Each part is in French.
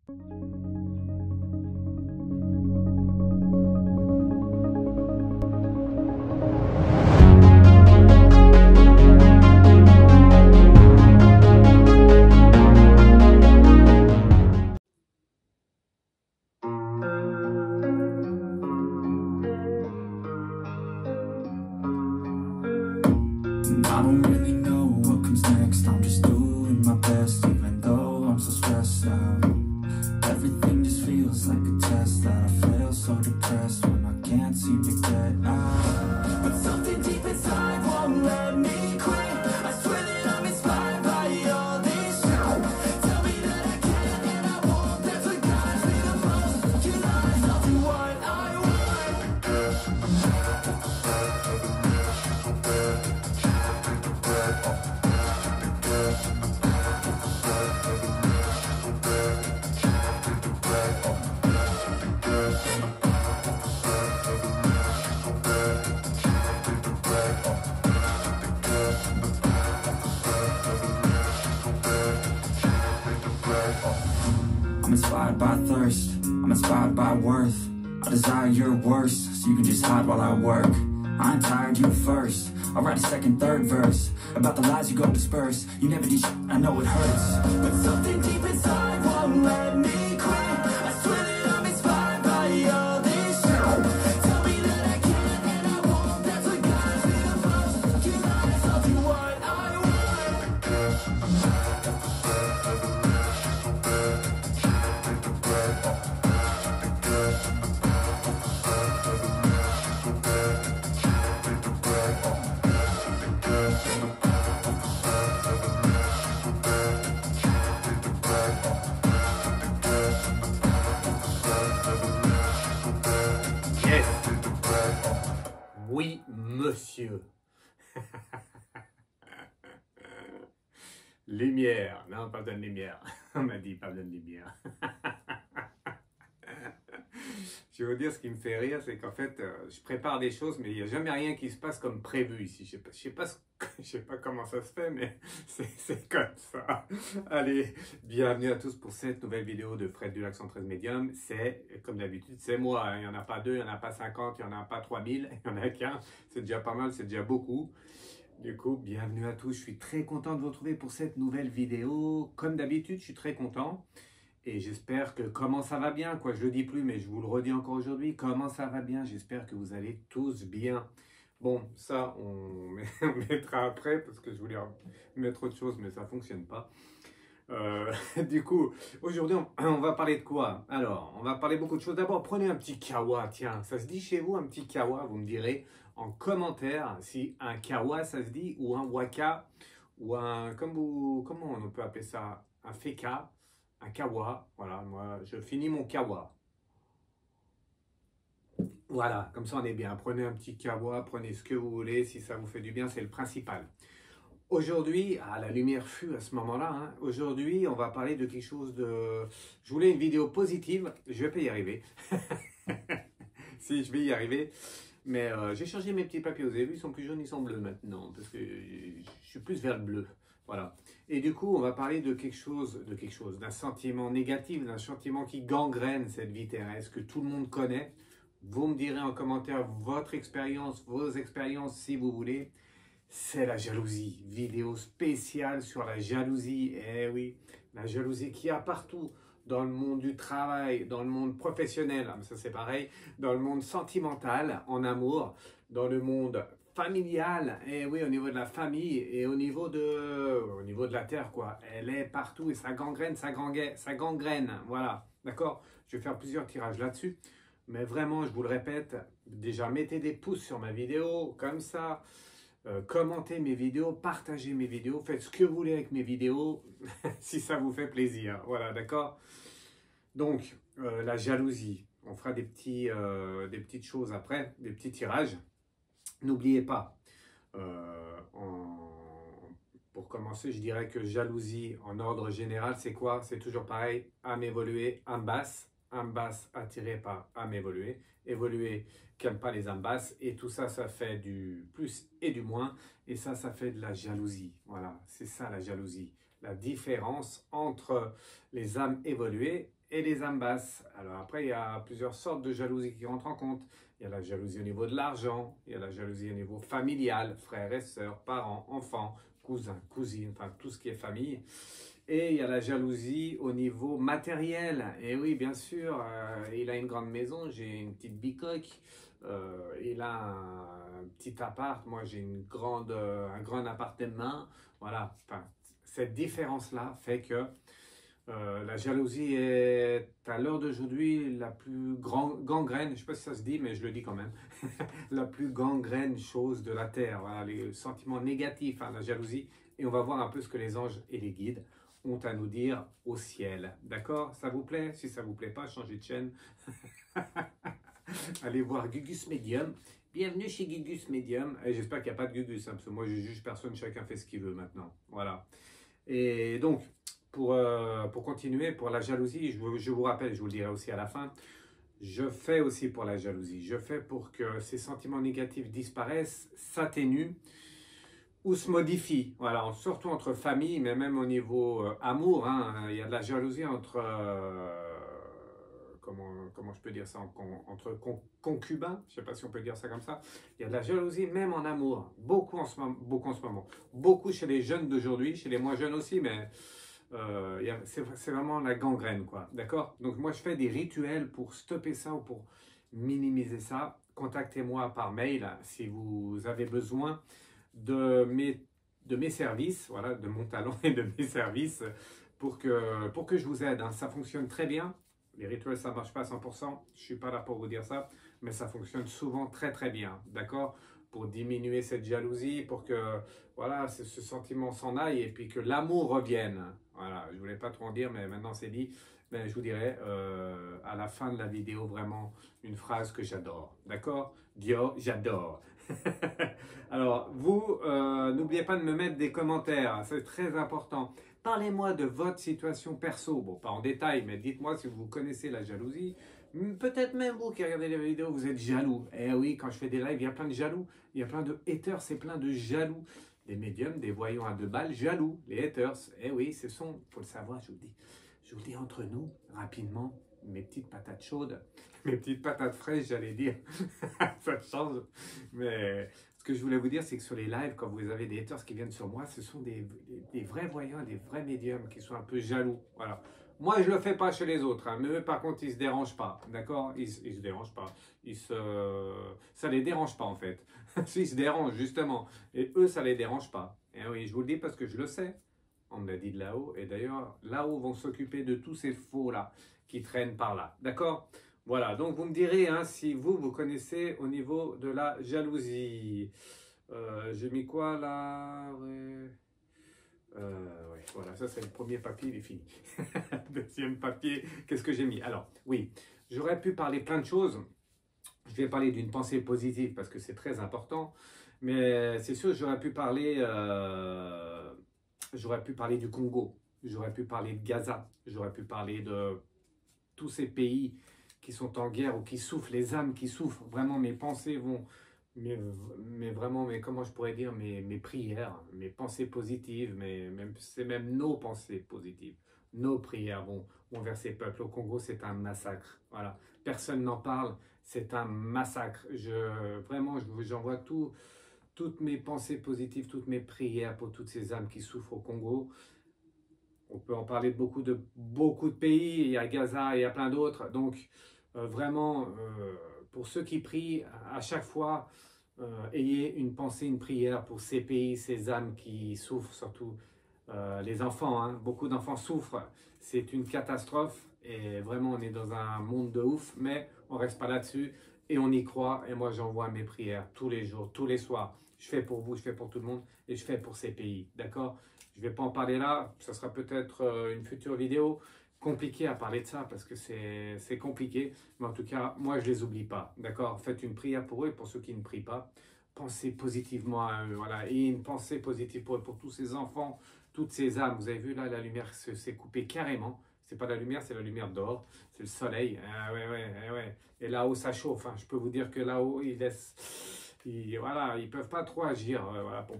I don't really know what comes next. I'm just doing my best, even though I'm so stressed out. Everything just feels like a test that I fail, so depressed when I can't seem to get out. But something deep inside won't let me quit. I swear that I'm inspired by all this shit. Tell me that I can and I won't. That's what guides me the most. You lies, I'll do what I want. I'm inspired by thirst, I'm inspired by worth. I desire your worst, so you can just hide while I work. I ain't tired, you first. I'll write a second, third verse about the lies you go disperse. You never did shit, I know it hurts. But something deep inside won't let me quit. I swear that I'm inspired by all this shit. Tell me that I can and I won't. That's what guides me the most. You lies, I'll do what I want. Oui, monsieur. Lumière. Non, pas de lumière. On m'a dit pas de lumière. Je vais vous dire, ce qui me fait rire, c'est qu'en fait, je prépare des choses, mais il n'y a jamais rien qui se passe comme prévu ici. Je sais pas comment ça se fait, mais c'est comme ça. Allez, bienvenue à tous pour cette nouvelle vidéo de Fred du Lac 113 Medium. C'est, comme d'habitude, c'est moi. Hein. Il n'y en a pas 2, il n'y en a pas 50, il n'y en a pas 3000, il n'y en a qu'un. C'est déjà pas mal, c'est déjà beaucoup. Du coup, bienvenue à tous. Je suis très content de vous retrouver pour cette nouvelle vidéo. Comme d'habitude, je suis très content. Et j'espère que comment ça va bien, quoi, je le dis plus, mais je vous le redis encore aujourd'hui, comment ça va bien, j'espère que vous allez tous bien. Bon, ça, on mettra après, parce que je voulais mettre autre chose, mais ça ne fonctionne pas. Du coup, aujourd'hui, on va parler de quoi? Alors, on va parler beaucoup de choses. D'abord, prenez un petit kawa, tiens, ça se dit chez vous, un petit kawa, vous me direz en commentaire si un kawa, ça se dit, ou un waka, ou un, comment on peut appeler ça, un feka. Un kawa, voilà, moi je finis mon kawa. Voilà, comme ça on est bien. Prenez un petit kawa, prenez ce que vous voulez, si ça vous fait du bien, c'est le principal. Aujourd'hui, la lumière fut à ce moment-là, hein. Aujourd'hui on va parler de quelque chose de... Je voulais une vidéo positive, je vais pas y arriver. Si, je vais y arriver. Mais j'ai changé mes petits papiers, vous avez vu, ils sont plus jaunes, ils sont bleus maintenant, parce que je suis plus vers le bleu. Voilà. Et du coup, on va parler de quelque chose, d'un sentiment négatif, d'un sentiment qui gangrène cette vie terrestre, que tout le monde connaît. Vous me direz en commentaire votre expérience, vos expériences si vous voulez. C'est la jalousie. Vidéo spéciale sur la jalousie. Eh oui, la jalousie qu'il y a partout. Dans le monde du travail, dans le monde professionnel, ça c'est pareil, dans le monde sentimental, en amour, dans le monde familial, et oui, au niveau de la famille et au niveau de la terre, quoi. Elle est partout et ça gangrène, ça gangrène, voilà, d'accord? Je vais faire plusieurs tirages là-dessus, mais vraiment, je vous le répète, déjà mettez des pouces sur ma vidéo, comme ça, commentez mes vidéos, partagez mes vidéos, faites ce que vous voulez avec mes vidéos, si ça vous fait plaisir, voilà, d'accord? Donc, la jalousie, on fera des petites choses après, des petits tirages. N'oubliez pas, pour commencer, je dirais que jalousie, en ordre général, c'est quoi? C'est toujours pareil, âme évoluée, âme basse attirée par âme évoluée, évoluée qui n'aime pas les âmes basses, et tout ça, ça fait du plus et du moins, et ça fait de la jalousie. Voilà, c'est ça la jalousie. La différence entre les âmes évoluées et les âmes basses. Alors après, il y a plusieurs sortes de jalousie qui rentrent en compte. Il y a la jalousie au niveau de l'argent, il y a la jalousie au niveau familial, frères et sœurs, parents, enfants, cousins, cousines, enfin tout ce qui est famille. Et il y a la jalousie au niveau matériel. Et oui, bien sûr, il a une grande maison, j'ai une petite bicoque. Il a un petit appart, moi j'ai un grand appartement. Voilà, enfin, cette différence-là fait que la jalousie est à l'heure d'aujourd'hui la plus gangrène, je ne sais pas si ça se dit, mais je le dis quand même, la plus gangrène chose de la terre. Voilà, les sentiments négatifs, hein, la jalousie. Et on va voir un peu ce que les anges et les guides ont à nous dire au ciel. D'accord? Ça vous plaît? Si ça ne vous plaît pas, changez de chaîne. Allez voir Gugus Medium. Bienvenue chez Gugus Medium. Et j'espère qu'il n'y a pas de Gugus, hein, parce que moi je juge personne, chacun fait ce qu'il veut maintenant. Voilà. Et donc, pour continuer, pour la jalousie, je vous rappelle, je vous le dirai aussi à la fin, je fais aussi pour la jalousie. Je fais pour que ces sentiments négatifs disparaissent, s'atténuent ou se modifient. Voilà, surtout entre familles, mais même au niveau amour. Hein, il y a de la jalousie entre... comment je peux dire ça, entre concubins, je ne sais pas si on peut dire ça comme ça. Il y a de la jalousie même en amour, beaucoup en ce moment, beaucoup chez les jeunes d'aujourd'hui, chez les moins jeunes aussi, mais c'est vraiment la gangrène, quoi, d'accord? Donc moi je fais des rituels pour stopper ça ou pour minimiser ça. Contactez-moi par mail si vous avez besoin de mes services, voilà, de mon talent et de mes services pour que je vous aide, hein. Ça fonctionne très bien. Les rituels, ça ne marche pas à 100%, je ne suis pas là pour vous dire ça, mais ça fonctionne souvent très très bien, d'accord? Pour diminuer cette jalousie, pour que voilà, ce sentiment s'en aille et puis que l'amour revienne. Voilà, je ne voulais pas trop en dire, mais maintenant c'est dit. Mais je vous dirai à la fin de la vidéo vraiment une phrase que j'adore, d'accord? Dio, j'adore. Alors, vous, n'oubliez pas de me mettre des commentaires, c'est très important. Parlez-moi de votre situation perso. Bon, pas en détail, mais dites-moi si vous connaissez la jalousie. Peut-être même vous qui regardez les vidéos, vous êtes jaloux. Eh oui, quand je fais des lives, il y a plein de jaloux. Il y a plein de haters, c'est plein de jaloux. Des médiums, des voyants à 2 balles, jaloux. Les haters, eh oui, il faut le savoir, je vous le dis. Je vous le dis entre nous, rapidement, mes petites patates chaudes, mes petites patates fraîches, j'allais dire. Ça change. Mais ce que je voulais vous dire, c'est que sur les lives, quand vous avez des haters qui viennent sur moi, ce sont des vrais voyants, des vrais médiums qui sont un peu jaloux. Voilà. Moi, je ne le fais pas chez les autres, hein, mais eux, par contre, ils ne se dérangent pas, d'accord? Ils ne se dérangent pas. Ça ne les dérange pas, en fait. Ils se dérangent, justement. Et eux, ça ne les dérange pas. Et oui, je vous le dis parce que je le sais. On me l'a dit de là-haut. Et d'ailleurs, là-haut vont s'occuper de tous ces faux-là qui traînent par là. D'accord? Voilà, donc vous me direz hein, si vous connaissez au niveau de la jalousie. J'ai mis quoi là? Ouais, voilà, ça c'est le premier papier, il est fini. Deuxième papier, qu'est-ce que j'ai mis? Alors, oui, j'aurais pu parler plein de choses. Je vais parler d'une pensée positive parce que c'est très important. Mais c'est sûr, j'aurais pu parler du Congo. J'aurais pu parler de Gaza. J'aurais pu parler de tous ces pays qui sont en guerre ou qui souffrent, les âmes qui souffrent. Vraiment, mes pensées vont... Mais vraiment, comment je pourrais dire, mes prières, mes pensées positives, c'est même nos pensées positives, nos prières vont vers ces peuples. Au Congo, c'est un massacre. Voilà. Personne n'en parle, c'est un massacre. Vraiment, j'envoie toutes mes pensées positives, toutes mes prières pour toutes ces âmes qui souffrent au Congo. On peut en parler de beaucoup de pays, il y a Gaza, il y a plein d'autres. Donc, vraiment, pour ceux qui prient, à chaque fois, ayez une pensée, une prière pour ces pays, ces âmes qui souffrent, surtout les enfants. Hein. Beaucoup d'enfants souffrent, c'est une catastrophe et vraiment on est dans un monde de ouf, mais on ne reste pas là-dessus et on y croit. Et moi j'envoie mes prières tous les jours, tous les soirs. Je fais pour vous, je fais pour tout le monde et je fais pour ces pays, d'accord? Je ne vais pas en parler là, ça sera peut-être une future vidéo. Compliqué à parler de ça parce que c'est compliqué, mais en tout cas, moi je les oublie pas, d'accord? Faites une prière pour eux et pour ceux qui ne prient pas. Pensez positivement à eux, voilà, et une pensée positive pour eux, pour tous ces enfants, toutes ces âmes. Vous avez vu là, la lumière s'est coupée carrément. C'est pas la lumière, c'est la lumière d'or, c'est le soleil. Ah, ouais. Et là-haut, ça chauffe. Hein. Je peux vous dire que là-haut, voilà, ils peuvent pas trop agir, voilà, pour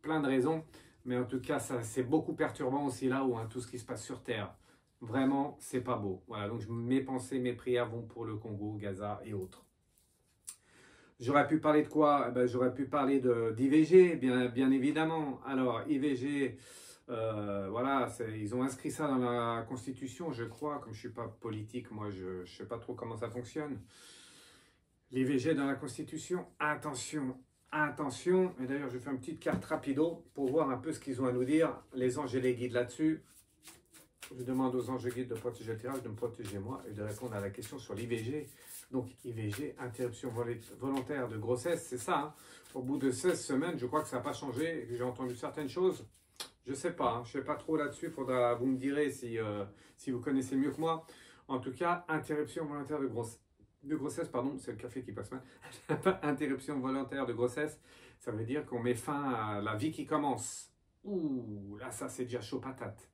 plein de raisons. Mais en tout cas, c'est beaucoup perturbant aussi là-haut, hein, tout ce qui se passe sur Terre. Vraiment, c'est pas beau. Voilà, donc mes pensées, mes prières vont pour le Congo, Gaza et autres. J'aurais pu parler de quoi? Eh ben, j'aurais pu parler d'IVG, bien évidemment. Alors, IVG, voilà, ils ont inscrit ça dans la Constitution, je crois. Comme je ne suis pas politique, moi, je ne sais pas trop comment ça fonctionne. L'IVG dans la Constitution, attention, attention. Et d'ailleurs, je fais une petite carte rapido pour voir un peu ce qu'ils ont à nous dire, les anges et les guides là-dessus. Je demande aux anges guides de protéger le tirage, de me protéger moi et de répondre à la question sur l'IVG. Donc IVG, interruption volontaire de grossesse, c'est ça. Hein. Au bout de 16 semaines, je crois que ça n'a pas changé. J'ai entendu certaines choses. Je ne sais pas, hein. Je ne sais pas trop là-dessus. Vous me direz si vous connaissez mieux que moi. En tout cas, interruption volontaire de grossesse, pardon, c'est le café qui passe mal. Interruption volontaire de grossesse, ça veut dire qu'on met fin à la vie qui commence. Ouh, là, ça c'est déjà chaud patate.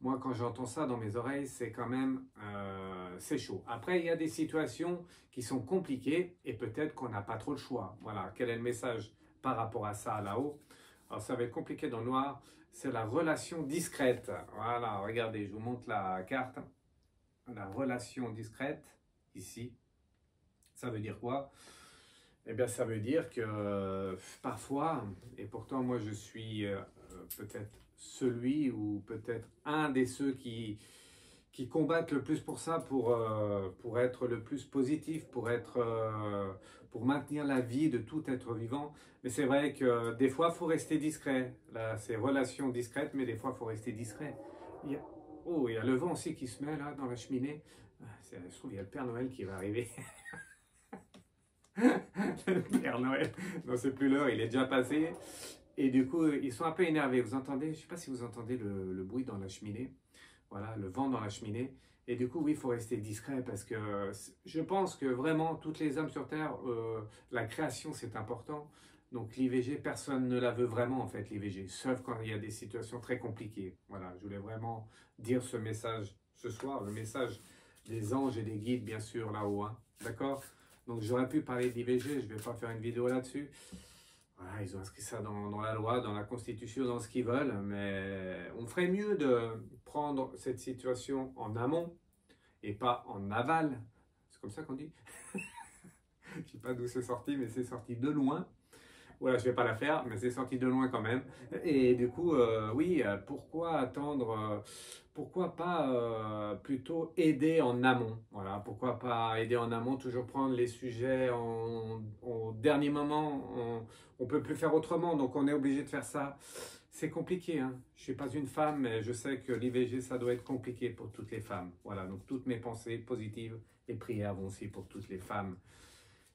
Moi, quand j'entends ça dans mes oreilles, c'est quand même, c'est chaud. Après, il y a des situations qui sont compliquées et peut-être qu'on n'a pas trop le choix. Voilà, quel est le message par rapport à ça là-haut? Alors, ça va être compliqué dans le noir. C'est la relation discrète. Voilà, regardez, je vous montre la carte. La relation discrète, ici. Ça veut dire quoi? Eh bien, ça veut dire que parfois, et pourtant moi je suis peut-être celui ou peut-être un des ceux qui combattent le plus pour ça, pour être le plus positif, pour maintenir la vie de tout être vivant. Mais c'est vrai que des fois, il faut rester discret. Là, c'est relations discrètes, mais des fois, il faut rester discret. Oh, il y a le vent aussi qui se met là dans la cheminée. Je trouve qu'il y a le Père Noël qui va arriver. Le Père Noël, non, c'est plus l'heure, il est déjà passé. Et du coup, ils sont un peu énervés. Vous entendez, je ne sais pas si vous entendez le bruit dans la cheminée. Voilà, le vent dans la cheminée. Et du coup, oui, il faut rester discret parce que je pense que vraiment, toutes les âmes sur Terre, la création, c'est important. Donc l'IVG, personne ne la veut vraiment en fait, l'IVG, sauf quand il y a des situations très compliquées. Voilà, je voulais vraiment dire ce message ce soir, le message des anges et des guides, bien sûr, là-haut. Hein. D'accord? Donc j'aurais pu parler d'IVG, je ne vais pas faire une vidéo là-dessus. Voilà, ils ont inscrit ça dans la loi, dans la Constitution, dans ce qu'ils veulent, mais on ferait mieux de prendre cette situation en amont et pas en aval. C'est comme ça qu'on dit. Je ne sais pas d'où c'est sorti, mais c'est sorti de loin. Voilà, je ne vais pas la faire, mais c'est sorti de loin quand même. Et du coup, oui, pourquoi attendre, pourquoi pas plutôt aider en amont? Voilà, pourquoi pas aider en amont, toujours prendre les sujets au dernier moment. On ne peut plus faire autrement, donc on est obligé de faire ça. C'est compliqué, hein. Je ne suis pas une femme, mais je sais que l'IVG, ça doit être compliqué pour toutes les femmes. Voilà, donc toutes mes pensées positives et prières vont aussi pour toutes les femmes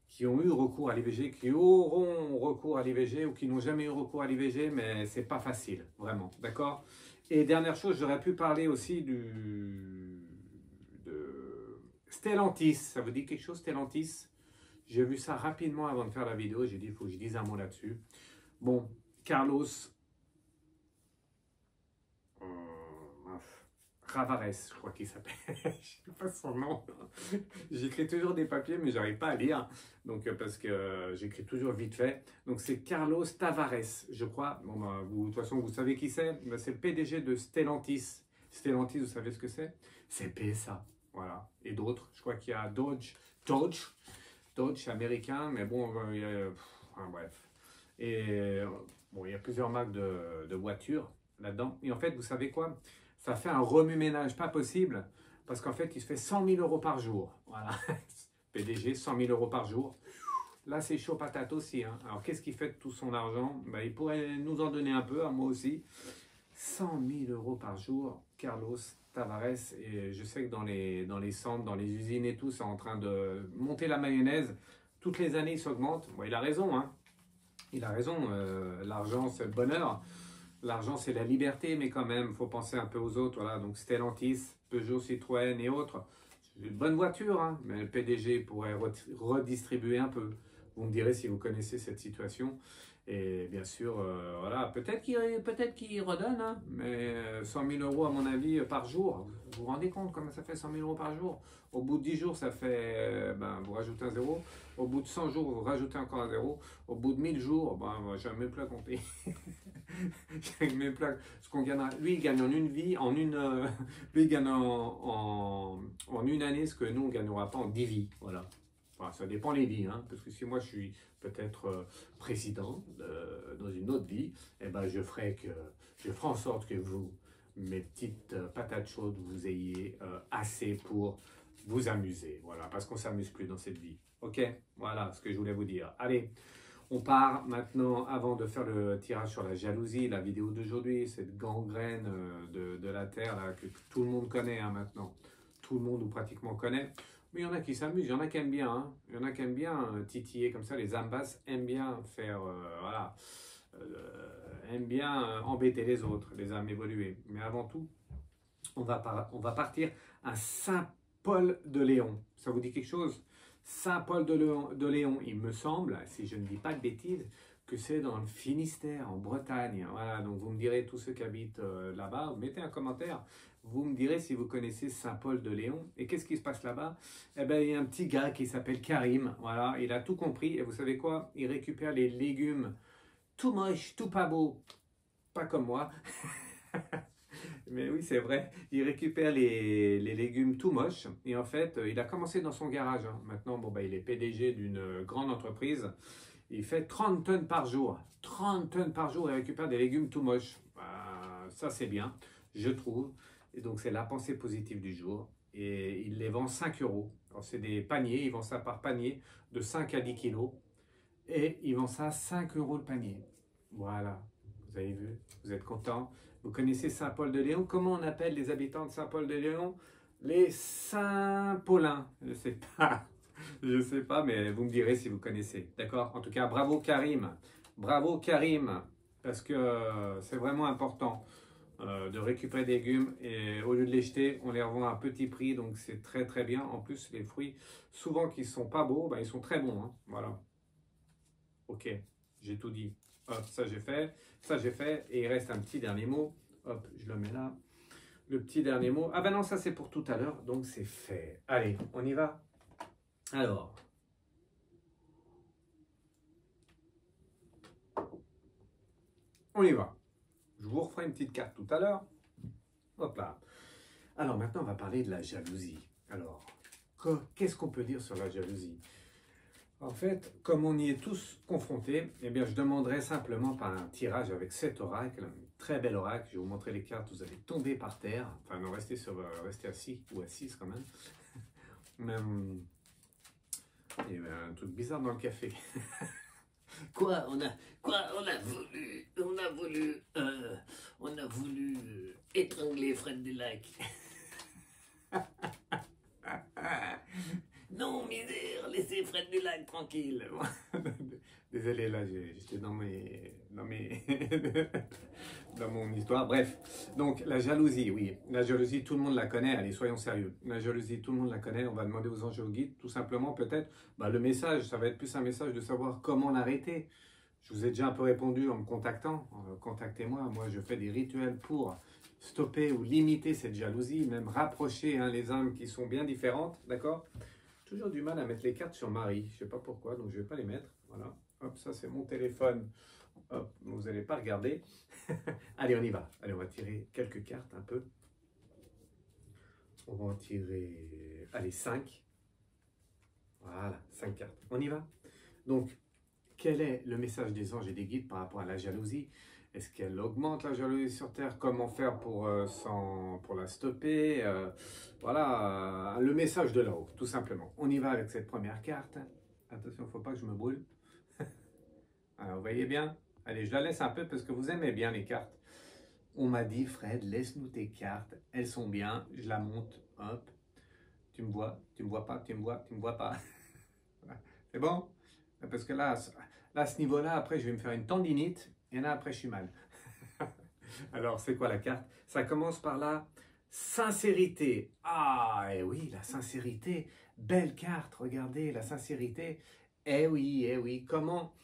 qui ont eu recours à l'IVG, qui auront recours à l'IVG ou qui n'ont jamais eu recours à l'IVG, mais c'est pas facile, vraiment, d'accord? Et dernière chose, j'aurais pu parler aussi de Stellantis. Ça vous dit quelque chose, Stellantis? J'ai vu ça rapidement avant de faire la vidéo, j'ai dit, il faut que je dise un mot là-dessus. Bon, Carlos Ravares, je crois qu'il s'appelle. Je ne sais pas son nom. J'écris toujours des papiers, mais j'arrive pas à lire. Donc, parce que j'écris toujours vite fait. Donc, c'est Carlos Tavares, je crois. Bon, bah, de toute façon, vous savez qui c'est. Bah, c'est le PDG de Stellantis. Stellantis, vous savez ce que c'est? C'est PSA. Voilà. Et d'autres. Je crois qu'il y a Dodge américain. Mais bon, enfin, bref. Et bon, il y a plusieurs marques de voitures là-dedans. Et en fait, vous savez quoi? Ça fait un remue-ménage pas possible parce qu'en fait, il se fait 100 000 € par jour. Voilà, PDG, 100 000 € par jour. Là, c'est chaud patate aussi. Hein. Alors, qu'est-ce qu'il fait de tout son argent? Ben, il pourrait nous en donner un peu, à moi aussi. 100 000 € par jour, Carlos Tavares. Et je sais que dans les centres, dans les usines et tout, c'est en train de monter la mayonnaise. Toutes les années, il s'augmente. Bon, il a raison. Hein. Il a raison. L'argent, c'est le bonheur. L'argent, c'est la liberté, mais quand même, il faut penser un peu aux autres. Voilà, donc Stellantis, Peugeot, Citroën et autres. C'est une bonne voiture, hein, mais le PDG pourrait redistribuer un peu. Vous me direz si vous connaissez cette situation. Et bien sûr, voilà, peut-être qu'il redonne, hein, mais 100 000 euros à mon avis par jour. Vous vous rendez compte comment ça fait 100 000 euros par jour? Au bout de 10 jours, ça fait, ben, vous rajoutez un zéro. Au bout de 100 jours, vous rajoutez encore un zéro. Au bout de 1000 jours, ben, je n'arrive même plus à compter. J'arrive même plus à... Ce qu'on gagne, lui, il gagne en une vie, lui, il gagne en une année ce que nous, on ne gagnera pas en 10 vies. Voilà. Enfin, ça dépend les vies, hein, parce que si moi je suis peut-être président dans une autre vie, eh ben, je ferai en sorte que vous, mes petites patates chaudes, vous ayez assez pour vous amuser. Voilà, parce qu'on ne s'amuse plus dans cette vie. Ok, voilà ce que je voulais vous dire. Allez, on part maintenant, avant de faire le tirage sur la jalousie, la vidéo d'aujourd'hui, cette gangrène de la Terre là, que tout le monde connaît hein, maintenant. Tout le monde ou pratiquement connaît. Mais il y en a qui s'amusent, il y en a qui aiment bien. Hein. Il y en a qui aiment bien titiller comme ça. Les âmes basses aiment bien faire, voilà, aiment bien embêter les autres, les âmes évoluées. Mais avant tout, on va partir à Saint-Paul de Léon. Ça vous dit quelque chose? Saint-Paul de Léon, il me semble, si je ne dis pas de bêtises, que c'est dans le Finistère, en Bretagne. Voilà, donc vous me direz, tous ceux qui habitent là-bas, mettez un commentaire. Vous me direz si vous connaissez Saint-Paul de Léon. Et qu'est-ce qui se passe là-bas? Eh bien, il y a un petit gars qui s'appelle Karim. Voilà, il a tout compris. Et vous savez quoi? Il récupère les légumes tout moches, tout pas beaux. Pas comme moi. Mais oui, c'est vrai. Il récupère les légumes tout moches. Et en fait, il a commencé dans son garage. Hein. Maintenant, bon, bah, il est PDG d'une grande entreprise. Il fait 30 tonnes par jour. 30 tonnes par jour, il récupère des légumes tout moches. Bah, ça, c'est bien, je trouve. Et donc, c'est la pensée positive du jour. Et il les vend 5 euros. Alors, c'est des paniers. Il vend ça par panier de 5 à 10 kilos. Et il vend ça 5 euros le panier. Voilà. Vous avez vu? Vous êtes content? Vous connaissez Saint-Paul-de-Léon? Comment on appelle les habitants de Saint-Paul-de-Léon? Les Saint-Paulins. Je ne sais pas. Je ne sais pas, mais vous me direz si vous connaissez. D'accord? En tout cas, bravo Karim. Bravo Karim. Parce que c'est vraiment important de récupérer des légumes. Et au lieu de les jeter, on les revend à un petit prix. Donc c'est très très bien. En plus, les fruits, souvent qui ne sont pas beaux, ben, ils sont très bons. Hein. Voilà. Ok, j'ai tout dit. Hop, ça j'ai fait. Ça j'ai fait. Et il reste un petit dernier mot. Hop, je le mets là. Le petit dernier mot. Ah ben non, ça c'est pour tout à l'heure. Donc c'est fait. Allez, on y va. Alors, on y va. Je vous referai une petite carte tout à l'heure. Hop là. Alors maintenant, on va parler de la jalousie. Alors, qu'est-ce qu'on peut dire sur la jalousie? En fait, comme on y est tous confrontés, eh bien, je demanderai simplement par un tirage avec 7 oracles, un très bel oracle. Je vais vous montrer les cartes, vous allez tomber par terre. Enfin, non, restez assis ou assise quand même. Il y avait un truc bizarre dans le café. Quoi, on a voulu étrangler Fred Dulac. Non, misère, laissez Fred Dulac tranquille. Désolé, là, j'étais dans mon histoire. Bref, donc la jalousie, oui. La jalousie, tout le monde la connaît. Allez, soyons sérieux. La jalousie, tout le monde la connaît. On va demander aux anges et aux guides, tout simplement, peut-être, le message, ça va être plus un message de savoir comment l'arrêter. Je vous ai déjà un peu répondu en me contactant. Contactez-moi. Moi, je fais des rituels pour stopper ou limiter cette jalousie, même rapprocher les âmes qui sont bien différentes, d'accord? Toujours du mal à mettre les cartes sur Marie. Je ne sais pas pourquoi, donc je ne vais pas les mettre. Voilà. Hop, ça c'est mon téléphone. Hop, vous n'allez pas regarder. Allez, on y va. Allez, on va tirer quelques cartes un peu. On va en tirer, allez, 5. Voilà, 5 cartes. On y va. Donc, quel est le message des anges et des guides par rapport à la jalousie? Est-ce qu'elle augmente la jalousie sur Terre? Comment faire pour la stopper? Voilà, le message de là-haut, tout simplement. On y va avec cette première carte. Attention, il ne faut pas que je me brûle. Alors, vous voyez bien? Allez, je la laisse un peu parce que vous aimez bien les cartes. On m'a dit, Fred, laisse-nous tes cartes. Elles sont bien. Je la monte. Hop. Tu me vois? Tu me vois pas? Tu me vois? Tu me vois pas? C'est bon? Parce que là, à ce niveau-là, après, je vais me faire une tendinite. Et là, après, je suis mal. Alors, c'est quoi la carte? Ça commence par la sincérité. Ah, eh oui, la sincérité. Belle carte, regardez, la sincérité. Eh oui, comment...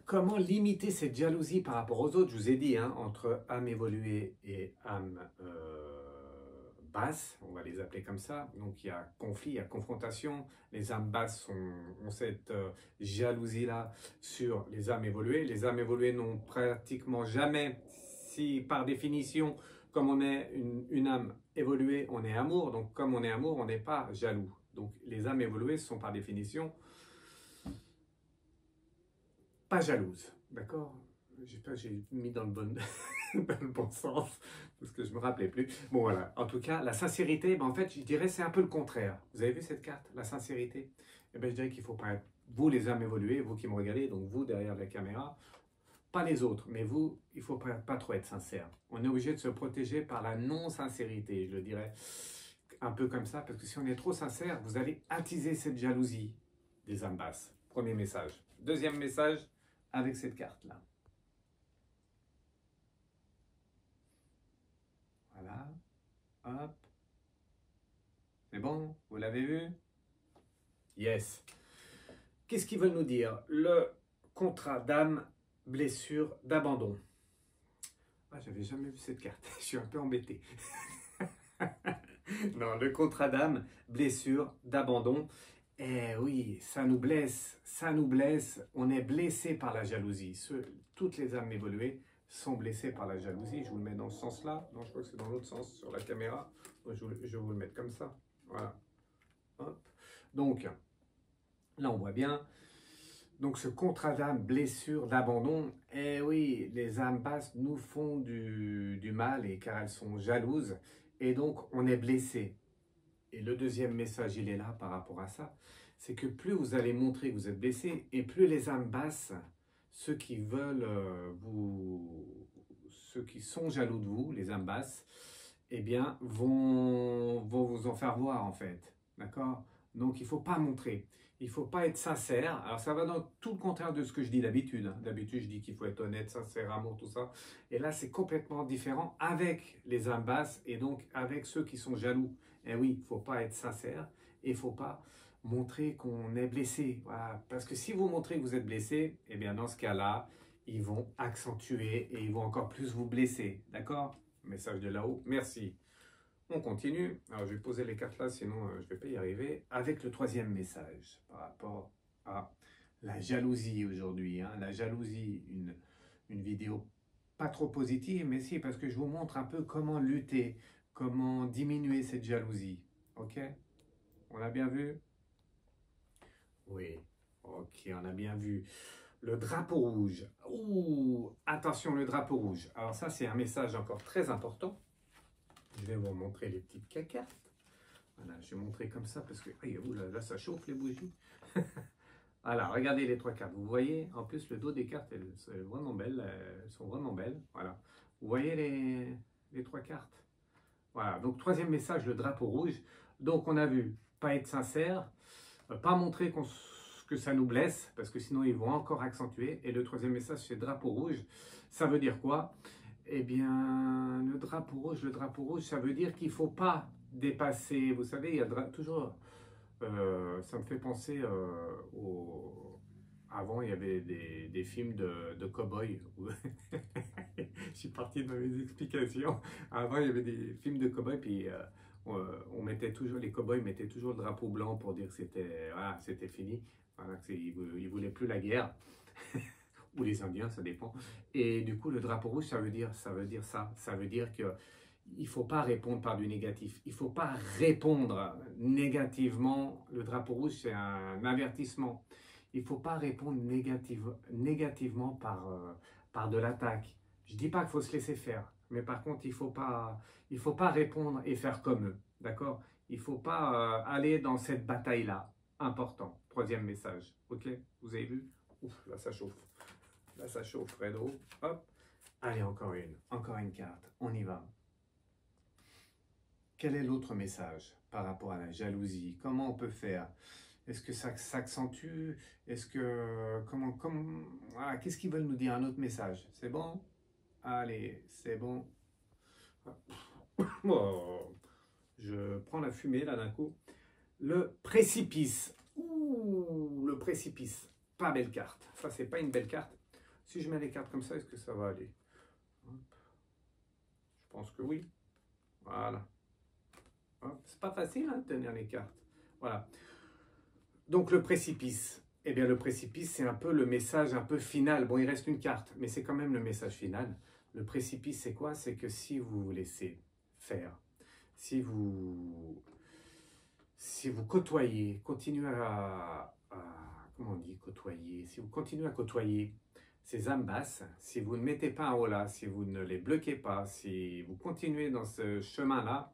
Comment limiter cette jalousie par rapport aux autres? Je vous ai dit, hein, entre âme évoluée et âme basse, on va les appeler comme ça. Donc il y a conflit, il y a confrontation. Les âmes basses ont cette jalousie-là sur les âmes évoluées. Les âmes évoluées n'ont pratiquement jamais, si par définition, comme on est une âme évoluée, on est amour. Donc comme on est amour, on n'est pas jaloux. Donc les âmes évoluées sont par définition pas jalouses. D'accord? J'espère que j'ai mis dans le bon, dans le bon sens, parce que je ne me rappelais plus. Bon voilà, en tout cas, la sincérité, ben, en fait, je dirais c'est un peu le contraire. Vous avez vu cette carte, la sincérité? Eh ben, je dirais qu'il ne faut pas être, vous les âmes évoluées, vous qui me regardez, donc vous derrière la caméra, pas les autres, mais vous, il ne faut pas trop être sincère. On est obligé de se protéger par la non-sincérité, je le dirais un peu comme ça, parce que si on est trop sincère, vous allez attiser cette jalousie des âmes basses. Premier message. Deuxième message, avec cette carte-là. Voilà, hop. C'est bon? Vous l'avez vu? Yes. Qu'est-ce qu'ils veulent nous dire? Le contrat d'âme, blessure, d'abandon. Ah, j'avais jamais vu cette carte. Je suis un peu embêté. Non, le contrat d'âme, blessure, d'abandon. Eh oui, ça nous blesse, on est blessé par la jalousie. Toutes les âmes évoluées sont blessées par la jalousie. Je vous le mets dans ce sens-là. Non, je crois que c'est dans l'autre sens sur la caméra. Je vais vous le mettre comme ça. Voilà. Hop. Donc, là on voit bien. Donc ce contrat d'âme, blessure, d'abandon, eh oui, les âmes basses nous font du mal et car elles sont jalouses. Et donc on est blessé. Et le deuxième message, il est là par rapport à ça, c'est que plus vous allez montrer que vous êtes blessé, et plus les âmes basses, ceux qui veulent ceux qui sont jaloux de vous, les âmes basses, eh bien, vont vous en faire voir en fait, d'accord? Donc il ne faut pas montrer, il ne faut pas être sincère. Alors ça va dans tout le contraire de ce que je dis d'habitude. Hein. D'habitude, je dis qu'il faut être honnête, sincère, amour, tout ça. Et là, c'est complètement différent avec les âmes basses et donc avec ceux qui sont jaloux. Et oui, il ne faut pas être sincère et il ne faut pas montrer qu'on est blessé. Voilà. Parce que si vous montrez que vous êtes blessé, eh bien dans ce cas-là, ils vont accentuer et ils vont encore plus vous blesser. D'accord? Message de là-haut, merci. On continue. Alors je vais poser les cartes là, sinon je ne vais pas y arriver. Avec le troisième message par rapport à la jalousie aujourd'hui. Hein. La jalousie, une vidéo pas trop positive, mais si, parce que je vous montre un peu comment lutter. Comment diminuer cette jalousie. Ok? On a bien vu? Oui. Ok, on a bien vu. Le drapeau rouge. Ouh, attention, le drapeau rouge. Alors ça, c'est un message encore très important. Je vais vous montrer les petites cartes. Voilà, je vais montrer comme ça parce que là, ça chauffe les bougies. Voilà, regardez les trois cartes. Vous voyez, en plus, le dos des cartes, elles sont vraiment belles. Elles sont vraiment belles. Voilà. Vous voyez les trois cartes? Voilà, donc troisième message, le drapeau rouge. Donc on a vu, pas être sincère, pas montrer que ça nous blesse, parce que sinon ils vont encore accentuer. Et le troisième message, c'est drapeau rouge. Ça veut dire quoi? Eh bien, le drapeau rouge, ça veut dire qu'il ne faut pas dépasser. Vous savez, il y a toujours... ça me fait penser Avant, il y avait des films de cow-boys. Je suis parti dans mes explications. Avant, il y avait des films de cow-boys, puis on mettait toujours, les cow-boys mettaient toujours le drapeau blanc pour dire que c'était fini. Voilà, ils ne voulaient plus la guerre. Ou les Indiens, ça dépend. Et du coup, le drapeau rouge, ça veut dire ça. Ça veut dire que il ne faut pas répondre par du négatif. Il ne faut pas répondre négativement. Le drapeau rouge, c'est un avertissement. Il ne faut pas répondre négativement par de l'attaque. Je ne dis pas qu'il faut se laisser faire. Mais par contre, il ne faut pas répondre et faire comme eux. D'accord? Il ne faut pas aller dans cette bataille-là. Important. Troisième message. Ok? Vous avez vu? Ouf, là, ça chauffe. Là, ça chauffe, Fredo. Hop. Allez, encore une carte. On y va. Quel est l'autre message par rapport à la jalousie? Comment on peut faire? Est-ce que ça s'accentue? Est-ce que... Voilà, qu'est-ce qu'ils veulent nous dire? Un autre message. C'est bon? Allez, c'est bon. Oh, je prends la fumée là d'un coup. Le précipice. Ouh, le précipice. pas belle carte. Ça, c'est pas une belle carte. Si je mets les cartes comme ça, est-ce que ça va aller? Hop. Je pense que oui. Voilà. C'est pas facile hein, de tenir les cartes. Voilà. Donc le précipice. Eh bien le précipice, c'est un peu le message un peu final. Bon, il reste une carte, mais c'est quand même le message final. Le précipice, c'est quoi? C'est que si vous vous laissez faire, si vous côtoyez, continuez comment on dit côtoyer? Si vous continuez à côtoyer ces âmes basses, si vous ne mettez pas un haut là, si vous ne les bloquez pas, si vous continuez dans ce chemin-là,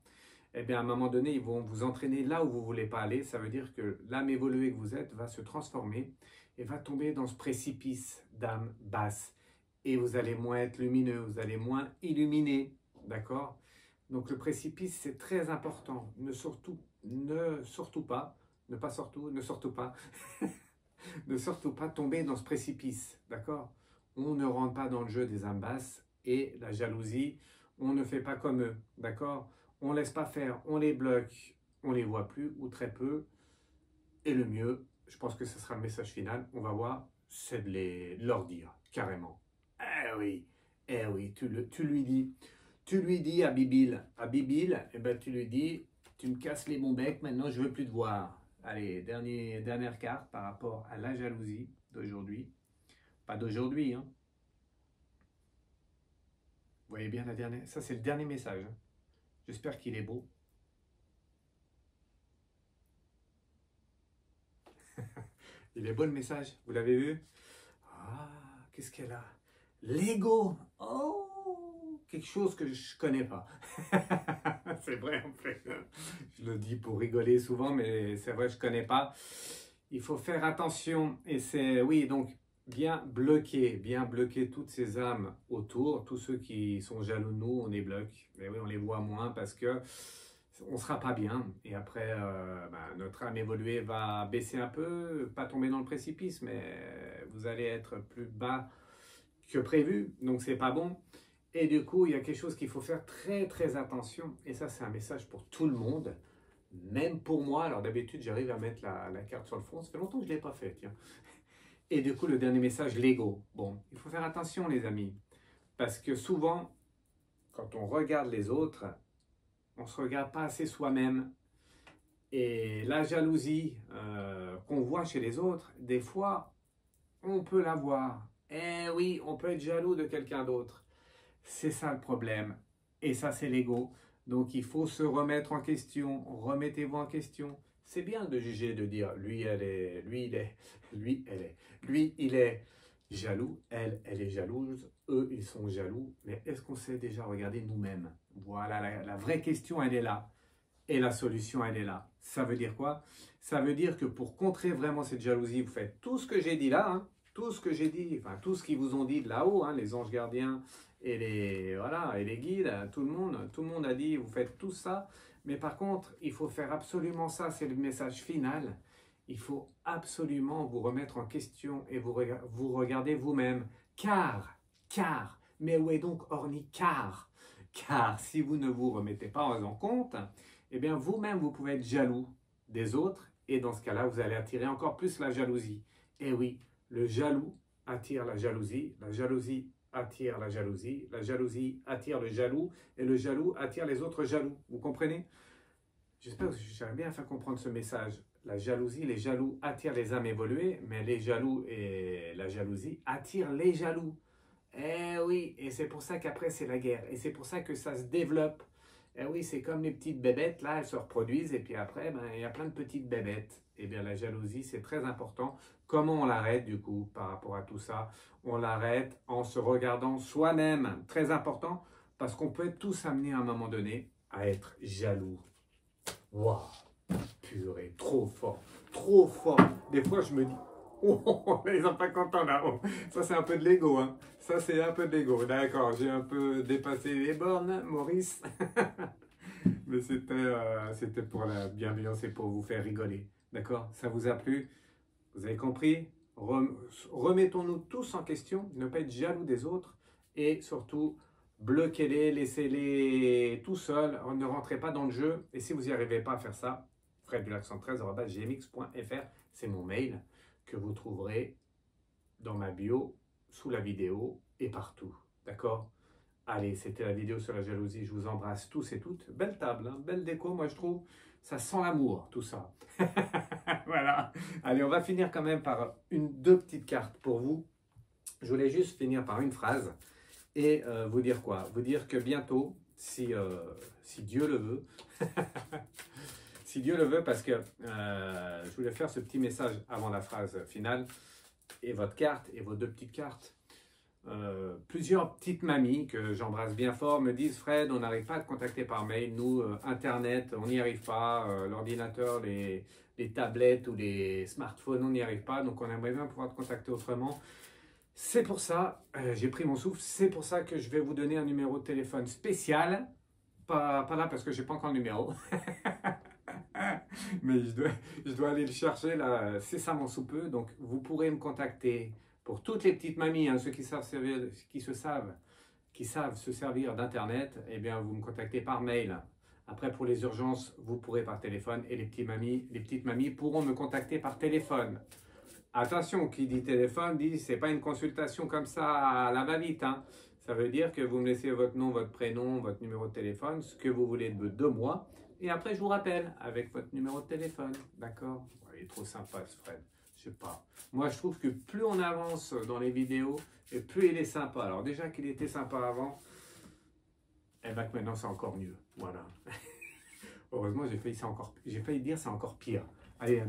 eh bien, à un moment donné, ils vont vous entraîner là où vous ne voulez pas aller. Ça veut dire que l'âme évoluée que vous êtes va se transformer et va tomber dans ce précipice d'âme basse. Et vous allez moins être lumineux, vous allez moins illuminer. D'accord? Donc, le précipice, c'est très important. Ne surtout pas, ne surtout pas tomber dans ce précipice. D'accord? On ne rentre pas dans le jeu des âmes basses et la jalousie, on ne fait pas comme eux. D'accord? On ne laisse pas faire, on les bloque, on ne les voit plus ou très peu. Et le mieux, je pense que ce sera le message final, on va voir, c'est de leur dire carrément. Eh oui, tu lui dis à Bibil, eh ben, tu lui dis, tu me casses les bons becs, maintenant je ne veux plus te voir. Allez, dernière carte par rapport à la jalousie d'aujourd'hui. Pas d'aujourd'hui, hein. Vous voyez bien la dernière, ça c'est le dernier message. Hein. J'espère qu'il est beau. Il est beau le message, vous l'avez vu? Ah, qu'est-ce qu'elle a? L'ego. Oh, quelque chose que je connais pas. C'est vrai en fait. Je le dis pour rigoler souvent, mais c'est vrai, je connais pas. Il faut faire attention. Et c'est, oui, donc bien bloquer toutes ces âmes autour. Tous ceux qui sont jaloux de nous, on les bloque. Mais oui, on les voit moins parce que on ne sera pas bien. Et après, notre âme évoluée va baisser un peu, pas tomber dans le précipice, mais vous allez être plus bas que prévu. Donc, c'est pas bon. Et du coup, il y a quelque chose qu'il faut faire très, très attention. Et ça, c'est un message pour tout le monde. Même pour moi. Alors, d'habitude, j'arrive à mettre la carte sur le front. Ça fait longtemps que je ne l'ai pas fait, tiens. Et du coup, le dernier message, l'ego. Bon, il faut faire attention, les amis. Parce que souvent, quand on regarde les autres, on ne se regarde pas assez soi-même. Et la jalousie qu'on voit chez les autres, des fois, on peut la voir. Eh oui, on peut être jaloux de quelqu'un d'autre. C'est ça le problème. Et ça, c'est l'ego. Donc, il faut se remettre en question. Remettez-vous en question. C'est bien de juger, de dire, lui, il est jaloux, elle est jalouse, eux, ils sont jaloux. Mais est-ce qu'on sait déjà regarder nous-mêmes? Voilà, la vraie question, elle est là. Et la solution, elle est là. Ça veut dire quoi? Ça veut dire que pour contrer vraiment cette jalousie, vous faites tout ce que j'ai dit là, hein, tout ce que j'ai dit, enfin tout ce qu'ils vous ont dit de là-haut, hein, les anges gardiens et les guides, tout le monde a dit, vous faites tout ça. Mais par contre, il faut faire absolument ça, c'est le message final. Il faut absolument vous remettre en question et vous regarder vous-même. Car, mais où est donc Orny? Car si vous ne vous remettez pas en compte, eh bien vous-même, vous pouvez être jaloux des autres et dans ce cas-là, vous allez attirer encore plus la jalousie. Et oui, le jaloux attire la jalousie attire la jalousie attire le jaloux et le jaloux attire les autres jaloux. Vous comprenez? J'espère que j'arrive bien à faire comprendre ce message. La jalousie, les jaloux attirent les âmes évoluées, mais les jaloux et la jalousie attirent les jaloux. Eh oui, et c'est pour ça qu'après c'est la guerre, et c'est pour ça que ça se développe. Eh oui, c'est comme les petites bébêtes, là, elles se reproduisent, et puis après, il y a plein de petites bébêtes. Eh bien, la jalousie, c'est très important. Comment on l'arrête, du coup, par rapport à tout ça? On l'arrête en se regardant soi-même. Très important, parce qu'on peut être tous amenés à un moment donné à être jaloux. Waouh, purée, trop fort, trop fort. Des fois, je me dis, oh, ils sont pas contents là-haut. Ça, c'est un peu de l'ego, hein. Ça, c'est un peu de l'ego. D'accord, j'ai un peu dépassé les bornes, Maurice. Mais c'était pour la bienveillance et pour vous faire rigoler. D'accord? Ça vous a plu? Vous avez compris? Remettons-nous tous en question, ne pas être jaloux des autres et surtout, bloquez-les, laissez-les tout seuls, ne rentrez pas dans le jeu. Et si vous n'y arrivez pas à faire ça, freddulac113@gmx.fr, c'est mon mail que vous trouverez dans ma bio, sous la vidéo et partout. D'accord? Allez, c'était la vidéo sur la jalousie. Je vous embrasse tous et toutes. Belle table, hein, belle déco, moi je trouve. Ça sent l'amour, tout ça. Voilà. Allez, on va finir quand même par deux petites cartes pour vous. Je voulais juste finir par une phrase et vous dire quoi? Vous dire que bientôt, si Dieu le veut, si Dieu le veut, parce que je voulais faire ce petit message avant la phrase finale, et votre carte, et vos deux petites cartes. Plusieurs petites mamies que j'embrasse bien fort me disent « Fred, on n'arrive pas à te contacter par mail, nous, Internet, on n'y arrive pas, l'ordinateur, les tablettes ou les smartphones, on n'y arrive pas, donc on aimerait bien pouvoir te contacter autrement. » C'est pour ça, j'ai pris mon souffle, c'est pour ça que je vais vous donner un numéro de téléphone spécial, pas là parce que je n'ai pas encore le numéro, mais je dois aller le chercher là, c'est ça mon sous peu, donc vous pourrez me contacter. Pour toutes les petites mamies, hein, ceux qui savent se servir d'Internet, eh bien, vous me contactez par mail. Après, pour les urgences, vous pourrez par téléphone et les petites mamies pourront me contacter par téléphone. Attention, qui dit téléphone dit c'est pas une consultation comme ça à la va-vite. Hein. Ça veut dire que vous me laissez votre nom, votre prénom, votre numéro de téléphone, ce que vous voulez de moi. Et après, je vous rappelle avec votre numéro de téléphone. D'accord? Il est trop sympa ce Fred. Je sais pas. Moi, je trouve que plus on avance dans les vidéos, et plus il est sympa. Alors déjà qu'il était sympa avant, et bien que maintenant c'est encore mieux. Voilà. Heureusement, j'ai failli dire c'est encore pire. Allez,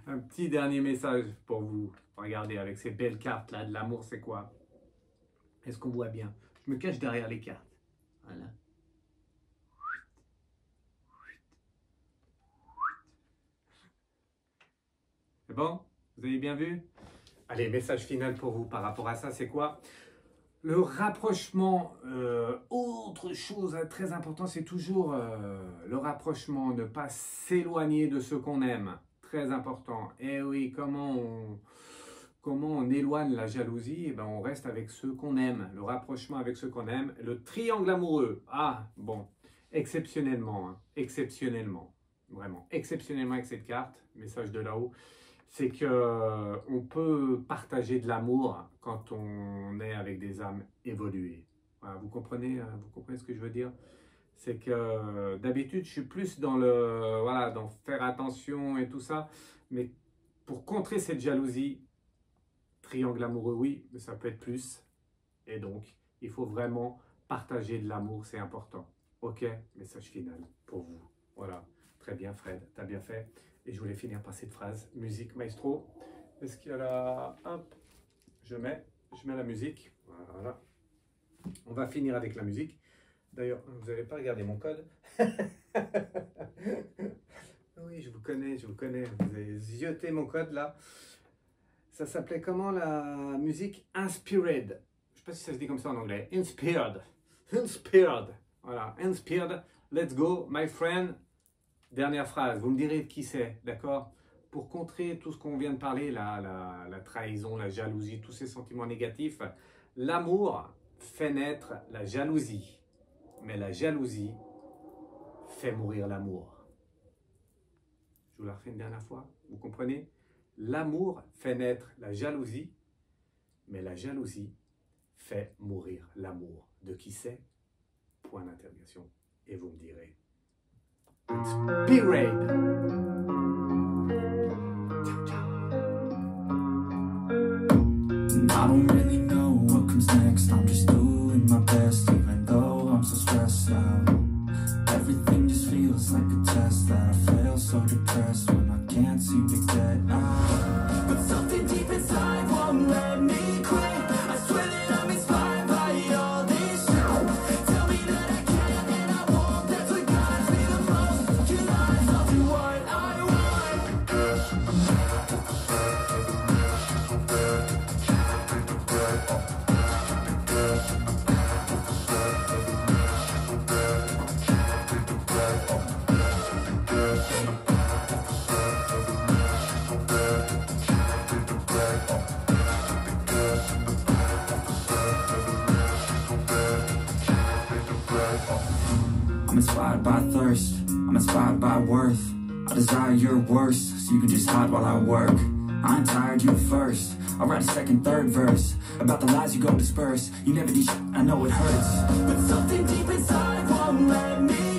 un petit dernier message pour vous. Regardez, avec ces belles cartes là de l'amour, c'est quoi? Est-ce qu'on voit bien? Je me cache derrière les cartes. Voilà. C'est bon? Vous avez bien vu? Allez, message final pour vous par rapport à ça, c'est quoi? Le rapprochement, autre chose très importante, c'est toujours le rapprochement, ne pas s'éloigner de ce qu'on aime. Très important. Et oui, comment on éloigne la jalousie? Eh ben, on reste avec ceux qu'on aime. Le rapprochement avec ceux qu'on aime. Le triangle amoureux. Ah, bon, exceptionnellement, hein, exceptionnellement, vraiment, exceptionnellement avec cette carte, message de là-haut. C'est qu'on peut partager de l'amour quand on est avec des âmes évoluées. Voilà, vous comprenez ce que je veux dire? C'est que d'habitude, je suis plus dans dans faire attention et tout ça. Mais pour contrer cette jalousie, triangle amoureux, oui, mais ça peut être plus. Et donc, il faut vraiment partager de l'amour, c'est important. Ok, message final pour vous. Voilà, très bien Fred, tu as bien fait. Et je voulais finir par cette phrase, musique maestro. Est-ce qu'il y a là, hop, je mets la musique, voilà. On va finir avec la musique. D'ailleurs, vous n'avez pas regardé mon code. Oui, je vous connais, vous avez zioté mon code là. Ça s'appelait comment la musique? Inspired. Je ne sais pas si ça se dit comme ça en anglais. Inspired. Voilà, inspired. Let's go, my friend. Dernière phrase, vous me direz de qui c'est, d'accord? Pour contrer tout ce qu'on vient de parler, la trahison, la jalousie, tous ces sentiments négatifs, l'amour fait naître la jalousie, mais la jalousie fait mourir l'amour. Je vous la refais une dernière fois, vous comprenez? L'amour fait naître la jalousie, mais la jalousie fait mourir l'amour. De qui c'est? Point d'interrogation. Et vous me direz. Inspired. I don't really know what comes next. I'm just doing my best, even though I'm so stressed out. Everything just feels like a test that I fail, so depressed when I can't seem to get out. But something deep inside won't let me quit. I swear that I'm inspired by all this shit. Tell me that I can and I won't. That's what guides me the most. 'Cause I'll do what I want. I'm inspired by thirst, I'm inspired by worth. I desire your worst, so you can just hide while I work. I'm tired, you first. I'll write a second, third verse about the lies you go disperse. You never did shit, I know it hurts, but something deep inside won't let me